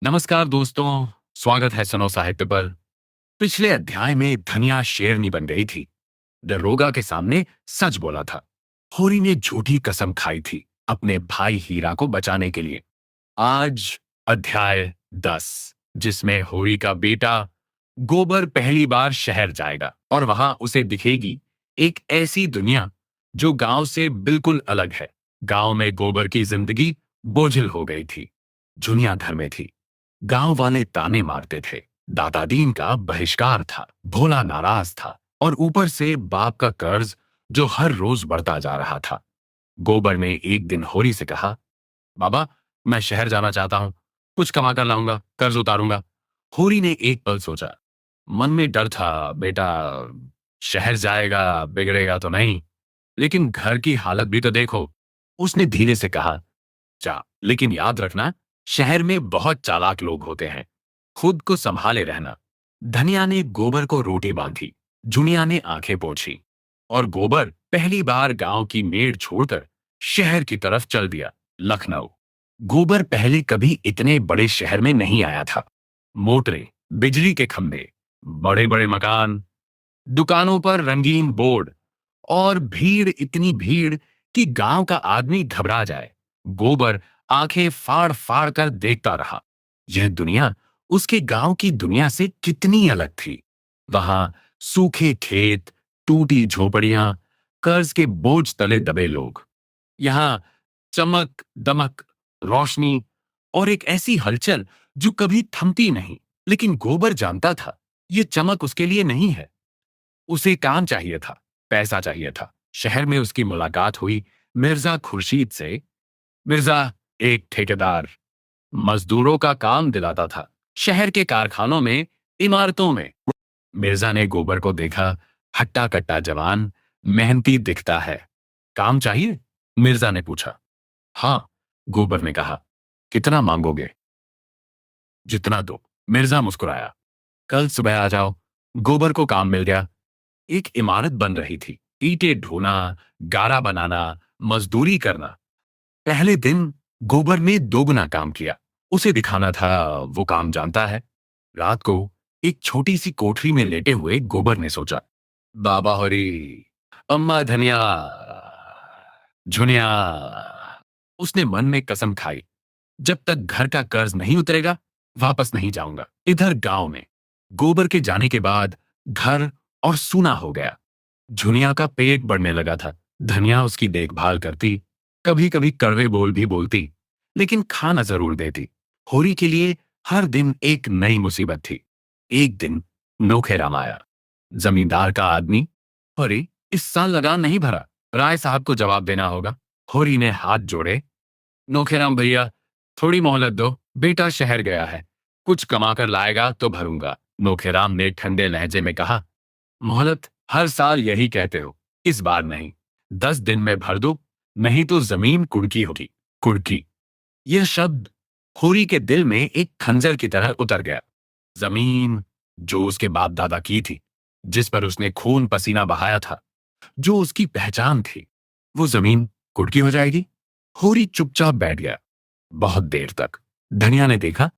नमस्कार दोस्तों, स्वागत है सुनो साहित्य पर। पिछले अध्याय में धनिया शेरनी बन गई थी। दरोगा के सामने सच बोला था। होरी ने झूठी कसम खाई थी अपने भाई हीरा को बचाने के लिए। आज अध्याय 10, जिसमें होरी का बेटा गोबर पहली बार शहर जाएगा और वहां उसे दिखेगी एक ऐसी दुनिया जो गांव से बिल्कुल अलग है। गांव में गोबर की जिंदगी बोझिल हो गई थी। दुनिया घर में थी। गांव वाले ताने मारते थे। दादादीन का बहिष्कार था। भोला नाराज था और ऊपर से बाप का कर्ज जो हर रोज बढ़ता जा रहा था। गोबर ने एक दिन होरी से कहा, बाबा, मैं शहर जाना चाहता हूं। कुछ कमा कर लाऊंगा, कर्ज उतारूंगा। होरी ने एक पल सोचा। मन में डर था, बेटा शहर जाएगा बिगड़ेगा तो नहीं, लेकिन घर की हालत भी तो देखो। उसने धीरे से कहा, जा, लेकिन याद रखना, शहर में बहुत चालाक लोग होते हैं। खुद को संभाले रहना। धनिया ने गोबर को रोटी बांधी। जुनिया ने आंखें पोंछी और गोबर पहली बार गांव की मेड़ छोड़कर शहर की तरफ चल दिया, लखनऊ। गोबर पहले कभी इतने बड़े शहर में नहीं आया था। मोटरें, बिजली के खंभे, बड़े बड़े मकान, दुकानों पर रंगीन बोर्ड और भीड़, इतनी भीड़ कि गांव का आदमी घबरा जाए। गोबर आंखें फाड़ फाड़ कर देखता रहा। यह दुनिया उसके गांव की दुनिया से कितनी अलग थी। वहां सूखे खेत, टूटी झोपड़ियां, कर्ज के बोझ तले दबे लोग। यहां चमक दमक, रोशनी और एक ऐसी हलचल जो कभी थमती नहीं। लेकिन गोबर जानता था यह चमक उसके लिए नहीं है। उसे काम चाहिए था, पैसा चाहिए था। शहर में उसकी मुलाकात हुई मिर्जा खुर्शीद से। मिर्जा एक ठेकेदार मजदूरों का काम दिलाता था, शहर के कारखानों में, इमारतों में। मिर्जा ने गोबर को देखा। हट्टा कट्टा जवान, मेहनती दिखता है। काम चाहिए? मिर्जा ने पूछा। हाँ, गोबर ने कहा। कितना मांगोगे? जितना दो। मिर्जा मुस्कुराया। कल सुबह आ जाओ। गोबर को काम मिल गया। एक इमारत बन रही थी। ईंटें ढोना, गारा बनाना, मजदूरी करना। पहले दिन गोबर ने दोगुना काम किया। उसे दिखाना था वो काम जानता है। रात को एक छोटी सी कोठरी में लेटे हुए गोबर ने सोचा, बाबा होरी, अम्मा धनिया, झुनिया। उसने मन में कसम खाई, जब तक घर का कर्ज नहीं उतरेगा वापस नहीं जाऊंगा। इधर गांव में गोबर के जाने के बाद घर और सूना हो गया। झुनिया का पेट बढ़ने लगा था। धनिया उसकी देखभाल करती, कभी कभी कड़वे बोल भी बोलती, लेकिन खाना जरूर देती। होरी के लिए हर दिन एक नई मुसीबत थी। एक दिन नोखेराम आया, जमींदार का आदमी। होरी, इस साल लगान नहीं भरा, राय साहब को जवाब देना होगा। होरी ने हाथ जोड़े। नोखेराम भैया, थोड़ी मोहलत दो, बेटा शहर गया है, कुछ कमा कर लाएगा तो भरूंगा। नोखेराम ने ठंडे लहजे में कहा, मोहलत हर साल यही कहते हो, इस बार नहीं। 10 दिन में भर दो, नहीं तो जमीन कुड़की होगी। कुड़की, यह शब्द होरी के दिल में एक खंजर की तरह उतर गया। जमीन जो उसके बाप दादा की थी, जिस पर उसने खून पसीना बहाया था, जो उसकी पहचान थी, वो जमीन कुड़की हो जाएगी। होरी चुपचाप बैठ गया। बहुत देर तक। धनिया ने देखा